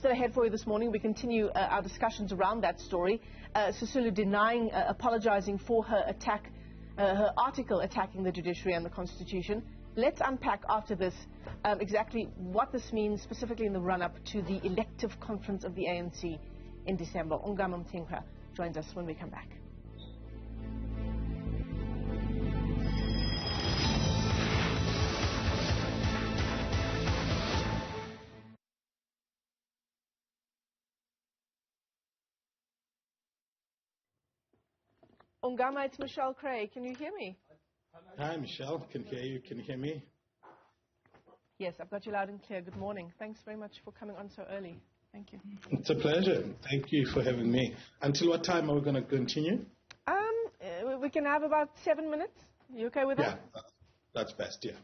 still ahead for you this morning. We continue our discussions around that story. Sisulu denying, apologizing for her attack, her article attacking the judiciary and the Constitution. Let's unpack after this exactly what this means, specifically in the run-up to the elective conference of the ANC in December. Ongama Mtimka joins us when we come back. Ongama, it's Michelle Cray. Can you hear me? Hi, Michelle. Can hear you. Can you hear me? Yes, I've got you loud and clear. Good morning. Thanks very much for coming on so early. Thank you. It's a pleasure. Thank you for having me. Until what time are we going to continue? We can have about 7 minutes. You okay with that? Yeah, that's best, yeah.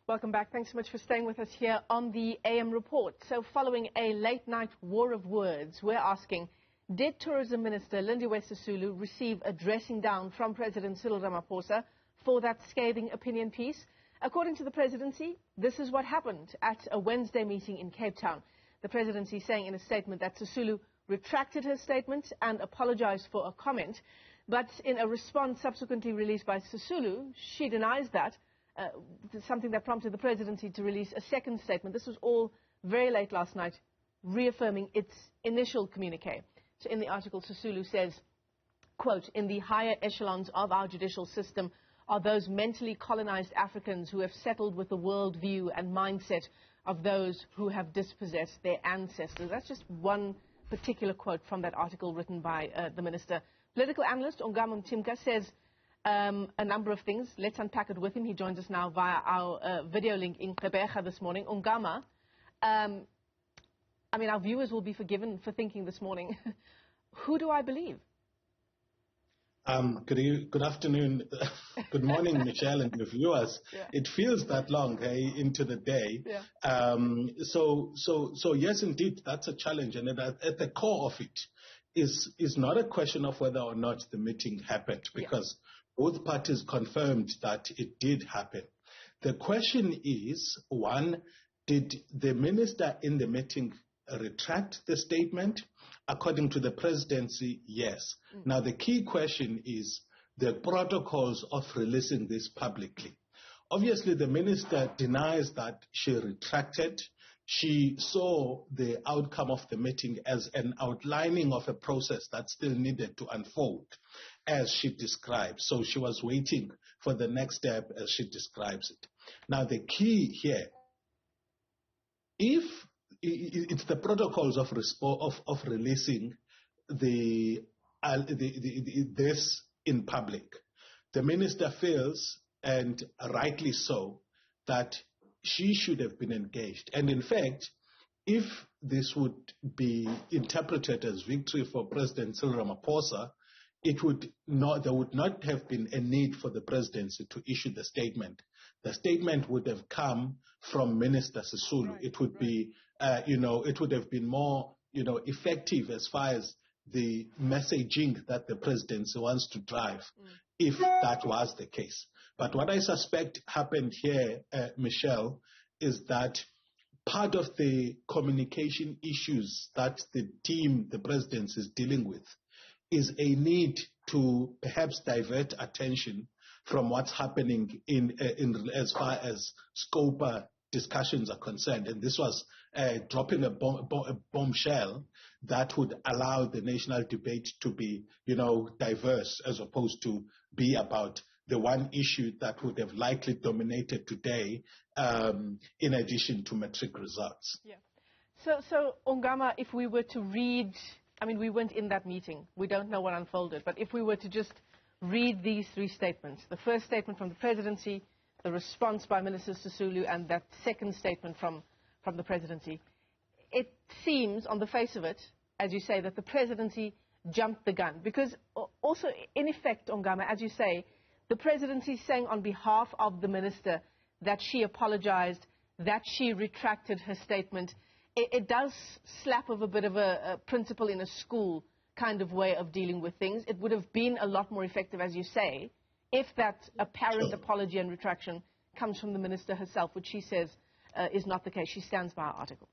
Welcome back. Thanks so much for staying with us here on the AM Report. So following a late-night war of words, we're asking, did Tourism Minister Lindiwe Sisulu receive a dressing down from President Cyril Ramaphosa for that scathing opinion piece? According to the presidency, this is what happened at a Wednesday meeting in Cape Town. The presidency saying in a statement that Sisulu retracted her statement and apologized for a comment. But in a response subsequently released by Sisulu, she denies that. Something that prompted the presidency to release a second statement. This was all very late last night, reaffirming its initial communique. So in the article, Sisulu says, quote, in the higher echelons of our judicial system are those mentally colonized Africans who have settled with the worldview and mindset of those who have dispossessed their ancestors. That's just one particular quote from that article written by the minister. Political analyst Ongama Mtimka says, a number of things. Let's unpack it with him. He joins us now via our video link in Gqeberha this morning. Ongama, our viewers will be forgiven for thinking this morning. Who do I believe? Good afternoon. Good morning, Michelle, and the viewers. Yeah. It feels that long, hey, into the day. Yeah. So yes, indeed, that's a challenge, and at the core of it is not a question of whether or not the meeting happened, because both parties confirmed that it did happen. The question is, one, did the minister in the meeting retract the statement? According to the presidency, yes. Now, the key question is the protocols of releasing this publicly. Obviously, the minister denies that she retracted. She saw the outcome of the meeting as an outlining of a process that still needed to unfold, as she describes. So she was waiting for the next step, as she describes it. Now, the key here, if it's the protocols of releasing this in public, the minister feels, and rightly so, that she should have been engaged. And in fact, if this would be interpreted as victory for President Cyril Ramaphosa, there would not have been a need for the presidency to issue the statement. The statement would have come from Minister Sisulu. Right, it would be, it would have been more, effective as far as the messaging that the presidency wants to drive, if that was the case. But what I suspect happened here, Michelle, is that part of the communication issues that the presidency is dealing with is a need to perhaps divert attention from what's happening in as far as SCOPA discussions are concerned. And this was dropping a bombshell that would allow the national debate to be, diverse, as opposed to be about the one issue that would have likely dominated today, in addition to matric results. Yeah. So Ongama, if we were to read, I mean, we weren't in that meeting. We don't know what unfolded. But if we were to just read these three statements, the first statement from the presidency, the response by Minister Sisulu, and that second statement from the presidency, it seems, on the face of it, as you say, that the presidency jumped the gun. Because also, in effect, Ongama, as you say, the presidency is saying on behalf of the minister that she apologized, that she retracted her statement. It does slap of a bit of a principal in a school kind of way of dealing with things. It would have been a lot more effective, as you say, if that apparent apology and retraction comes from the minister herself, which she says is not the case. She stands by her article.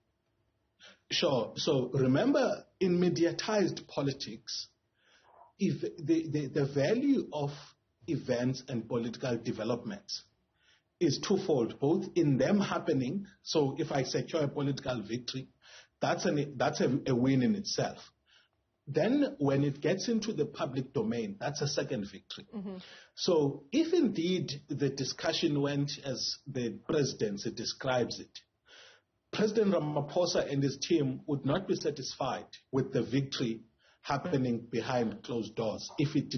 Sure. So remember, in mediatized politics, if the value of events and political developments is twofold, both in them happening. So if I secure a political victory, that's a win in itself. Then when it gets into the public domain, that's a second victory. Mm-hmm. So if indeed the discussion went as the presidency describes it, President Ramaphosa and his team would not be satisfied with the victory happening behind closed doors if it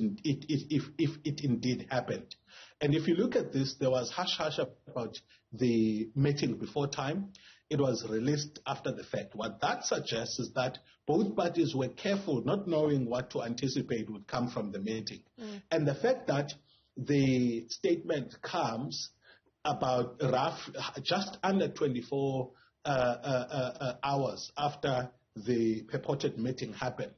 indeed happened. And if you look at this, there was hush-hush about the meeting before time. It was released after the fact. What that suggests is that both parties were careful, not knowing what to anticipate would come from the meeting. Mm. And the fact that the statement comes about just under 24 hours after the purported meeting happened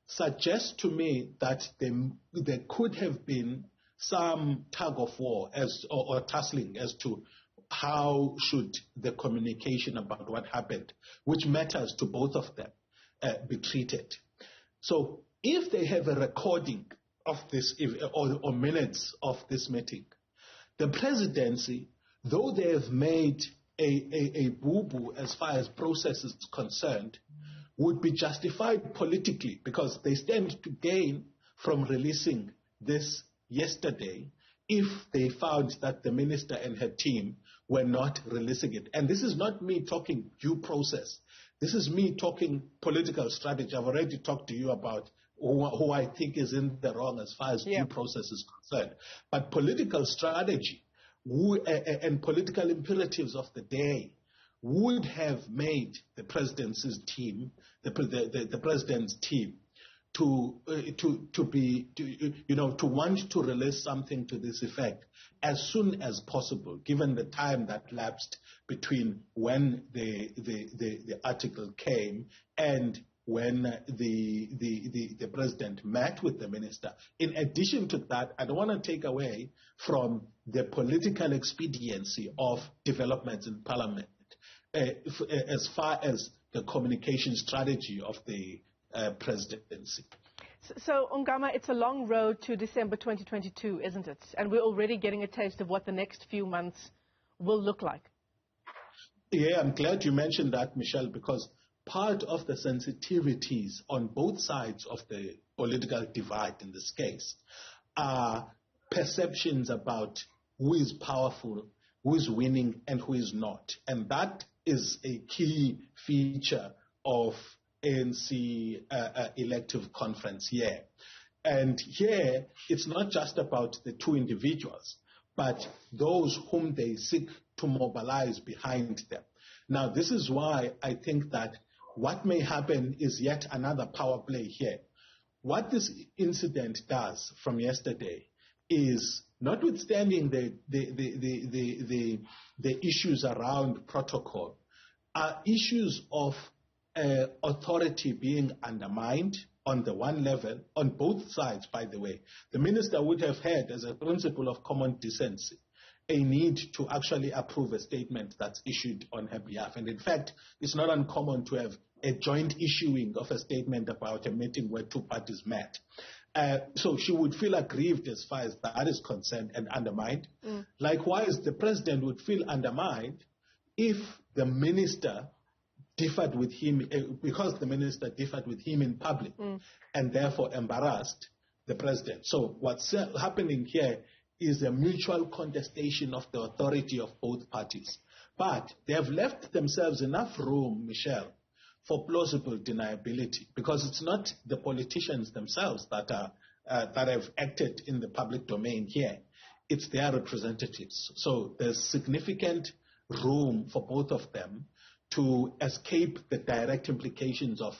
suggests to me that there could have been some tug of war or tussling as to how should the communication about what happened, which matters to both of them, be treated. So if they have a recording of this or minutes of this meeting, the presidency, though they have made a boo-boo as far as process is concerned, would be justified politically because they stand to gain from releasing this yesterday if they found that the minister and her team were not releasing it. And this is not me talking due process. This is me talking political strategy. I've already talked to you about who I think is in the wrong as far as due process is concerned. But political strategy and political imperatives of the day would have made the presidency's team, the president's team, to want to release something to this effect as soon as possible, given the time that lapsed between when the article came and when the president met with the minister. In addition to that, I don't want to take away from the political expediency of developments in Parliament as far as the communication strategy of the presidency. So, Ongama, it's a long road to December 2022, isn't it? And we're already getting a taste of what the next few months will look like. Yeah, I'm glad you mentioned that, Michelle, because part of the sensitivities on both sides of the political divide in this case are perceptions about who is powerful, who is winning, and who is not. And that is a key feature of ANC elective conference here. And here, it's not just about the two individuals, but those whom they seek to mobilize behind them. Now, this is why I think that what may happen is yet another power play here. What this incident does from yesterday is, notwithstanding the issues around protocol, are issues of authority being undermined on the one level, on both sides, by the way. The minister would have had, as a principle of common decency, a need to actually approve a statement that's issued on her behalf. And in fact, it's not uncommon to have a joint issuing of a statement about a meeting where two parties met. So she would feel aggrieved as far as that is concerned and undermined. Mm. Likewise, the president would feel undermined if the minister differed with him, because the minister differed with him in public and therefore embarrassed the president. So what's happening here is a mutual contestation of the authority of both parties. But they have left themselves enough room, Michelle, for plausible deniability, because it's not the politicians themselves that have acted in the public domain here. It's their representatives. So there's significant room for both of them to escape the direct implications of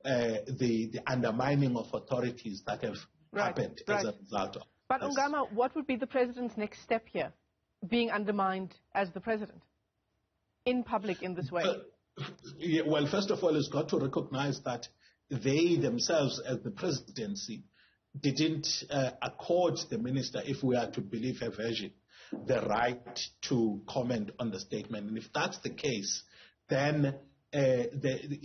the undermining of authorities that have happened as a result of. But Ongama, what would be the president's next step here, being undermined as the president in public in this way? Well, first of all, it's got to recognize that they themselves, as the presidency, didn't accord the minister, if we are to believe her version, the right to comment on the statement. And if that's the case, then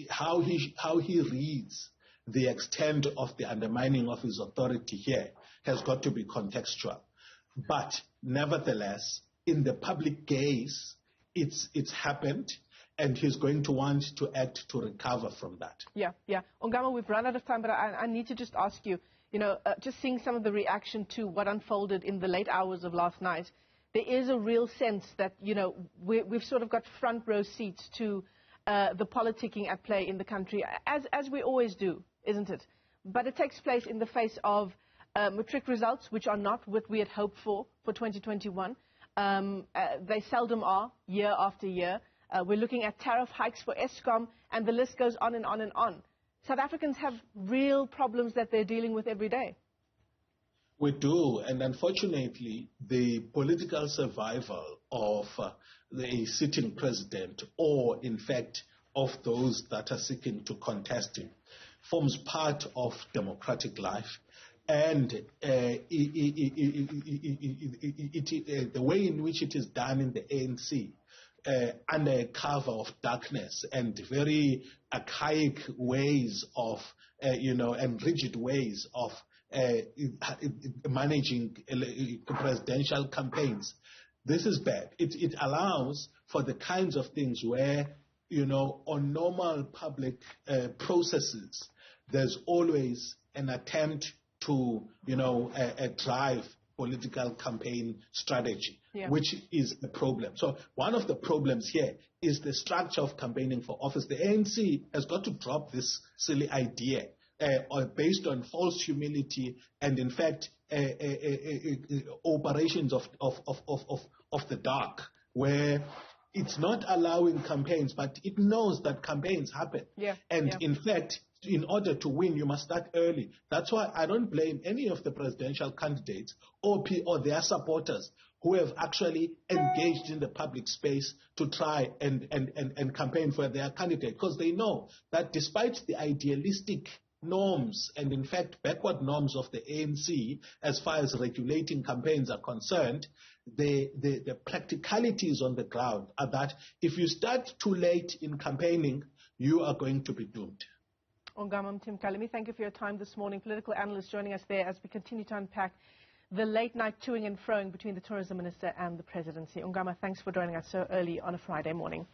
how he reads the extent of the undermining of his authority here has got to be contextual. But nevertheless, in the public gaze, it's happened, and he's going to want to act to recover from that. Yeah. Ongama, we've run out of time, but I need to just ask you, just seeing some of the reaction to what unfolded in the late hours of last night, there is a real sense that, we've sort of got front row seats to the politicking at play in the country, as we always do, isn't it? But it takes place in the face of matric results, which are not what we had hoped for 2021. They seldom are, year after year. We're looking at tariff hikes for Eskom, and the list goes on and on and on. South Africans have real problems that they're dealing with every day. We do, and unfortunately, the political survival of the sitting president, or in fact of those that are seeking to contest him, forms part of democratic life. And the way in which it is done in the ANC, under a cover of darkness and very archaic ways of, and rigid ways of managing presidential campaigns. This is bad. It allows for the kinds of things where, on normal public processes, there's always an attempt to, drive political campaign strategy, which is a problem. So one of the problems here is the structure of campaigning for office. The ANC has got to drop this silly idea based on false humility and, in fact, operations of the dark, where it's not allowing campaigns, but it knows that campaigns happen. In fact, in order to win, you must start early. That's why I don't blame any of the presidential candidates or their supporters who have actually engaged in the public space to try and campaign for their candidate, because they know that despite the idealistic norms and, in fact, backward norms of the ANC as far as regulating campaigns are concerned, the practicalities on the ground are that if you start too late in campaigning, you are going to be doomed. Ongama Mtimka, let me thank you for your time this morning. Political analyst joining us there as we continue to unpack the late-night toing and froing between the Tourism Minister and the Presidency. Ongama, thanks for joining us so early on a Friday morning.